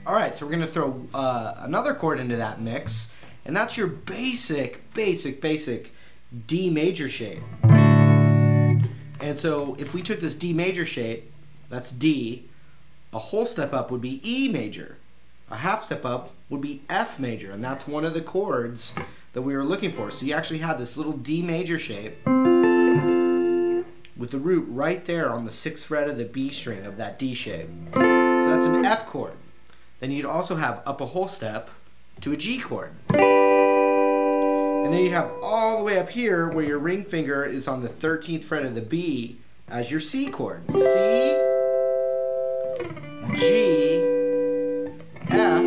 Alright, so we're going to throw another chord into that mix, and that's your basic D major shape. And so if we took this D major shape, that's D, a whole step up would be E major. A half step up would be F major, and that's one of the chords that we were looking for. So you actually had this little D major shape with the root right there on the 6th fret of the B string of that D shape. So that's an F chord. Then you'd also have up a whole step to a G chord. And then you have all the way up here where your ring finger is on the 13th fret of the B as your C chord. C, G, F,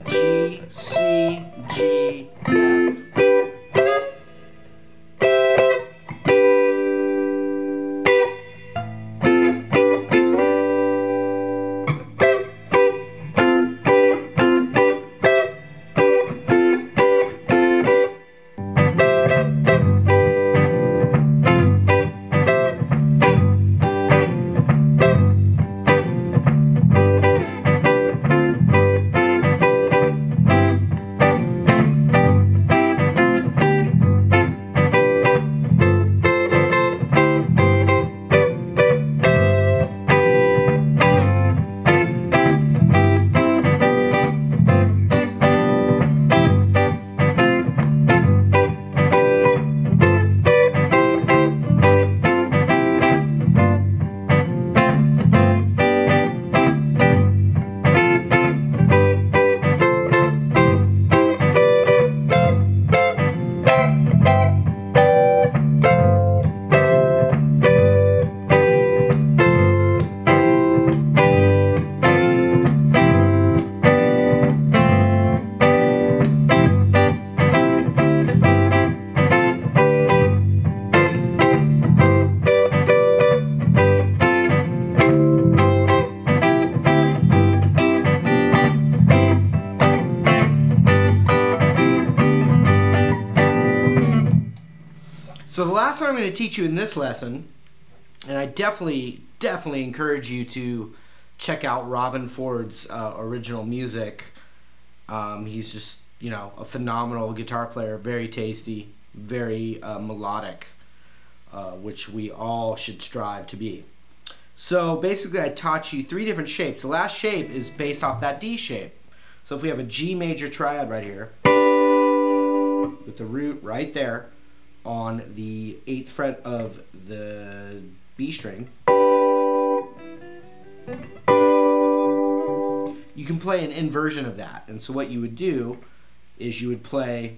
G, C, G, F. So the last one I'm going to teach you in this lesson, and I definitely encourage you to check out Robben Ford's original music. He's just, a phenomenal guitar player, very tasty, very melodic, which we all should strive to be. So basically I taught you 3 different shapes. The last shape is based off that D shape. So if we have a G major triad right here, with the root right there on the 8th fret of the B string, you can play an inversion of that. And so what you would do is you would play,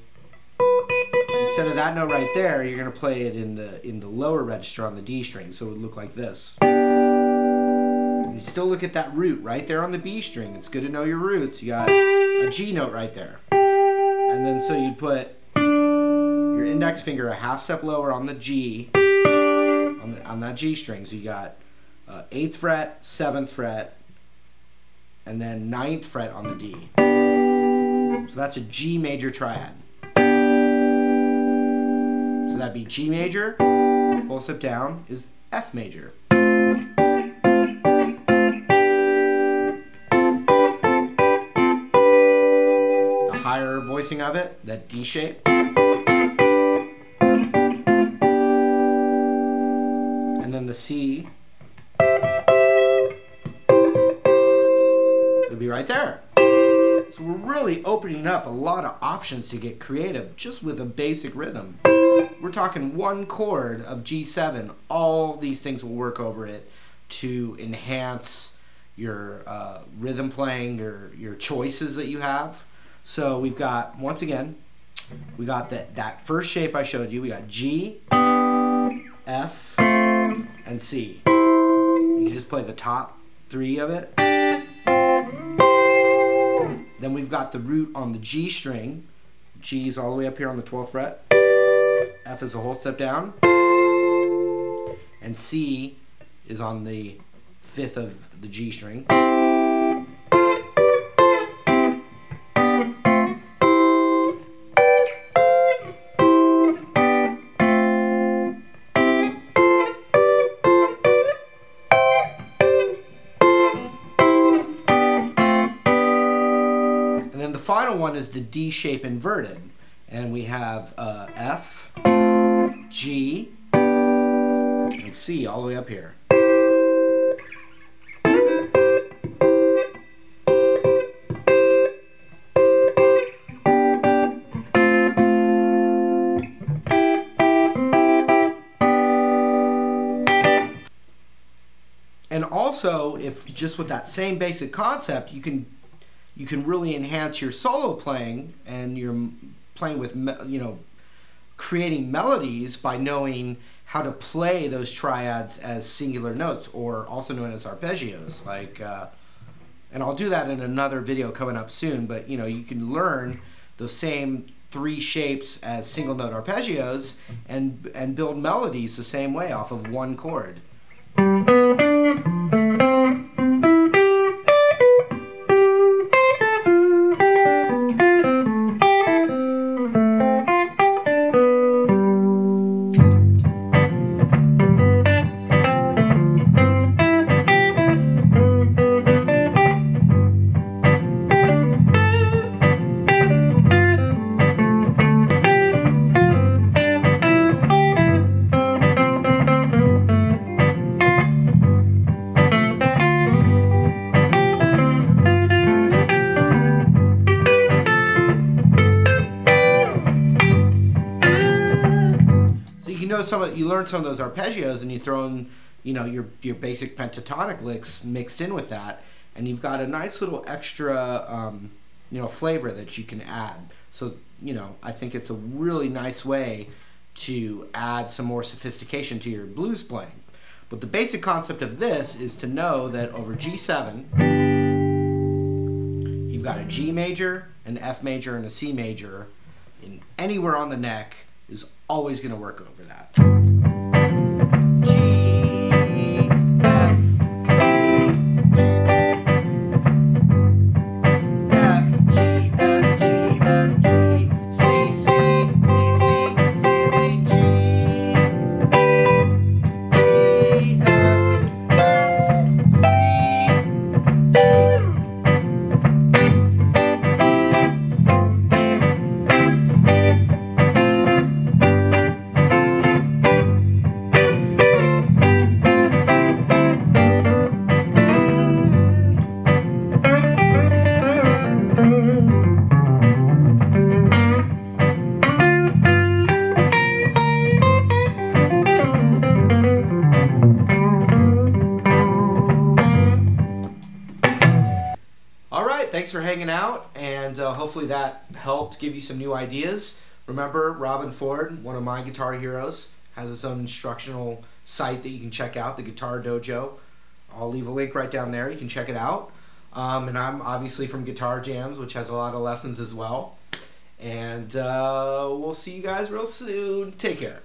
instead of that note right there, you're going to play it in the lower register on the D string. So it would look like this. And you still look at that root right there on the B string. It's good to know your roots. You got a G note right there. And then so you'd put your index finger a half step lower on the G, on that G string. So you got 8th fret, 7th fret, and then 9th fret on the D. So that's a G major triad. So that'd be G major, whole step down is F major. The higher voicing of it, that D shape. And then the C would be right there. So we're really opening up a lot of options to get creative just with a basic rhythm. We're talking one chord of G7. All these things will work over it to enhance your rhythm playing, your choices that you have. So we've got, once again, we got that first shape I showed you. We got G, F, and C. You can just play the top 3 of it. Then we've got the root on the G string. G is all the way up here on the 12th fret. F is a whole step down. And C is on the 5th of the G string. final one is the D shape inverted. And we have F, G, and C all the way up here. And also, if just with that same basic concept, you can really enhance your solo playing, and you're playing with, you know, creating melodies by knowing how to play those triads as singular notes, or also known as arpeggios. Like, and I'll do that in another video coming up soon. But you know, you can learn those same 3 shapes as single note arpeggios and build melodies the same way off of one chord. You learn some of those arpeggios, and you throw in, you know, your basic pentatonic licks mixed in with that, and you've got a nice little extra, you know, flavor that you can add. So, you know, I think it's a really nice way to add some more sophistication to your blues playing. But the basic concept of this is to know that over G7, you've got a G major, an F major, and a C major, and anywhere on the neck is always going to work over that. G, F, C, F, G, F, G, F, G, C, C, C, C, C, C, G, G, F, F, C, G. Thanks for hanging out, and hopefully that helped give you some new ideas. Remember, Robben Ford, one of my guitar heroes, has his own instructional site that you can check out, the Guitar Dojo. I'll leave a link right down there. You can check it out. And I'm obviously from Guitar Jams, which has a lot of lessons as well. And we'll see you guys real soon. Take care.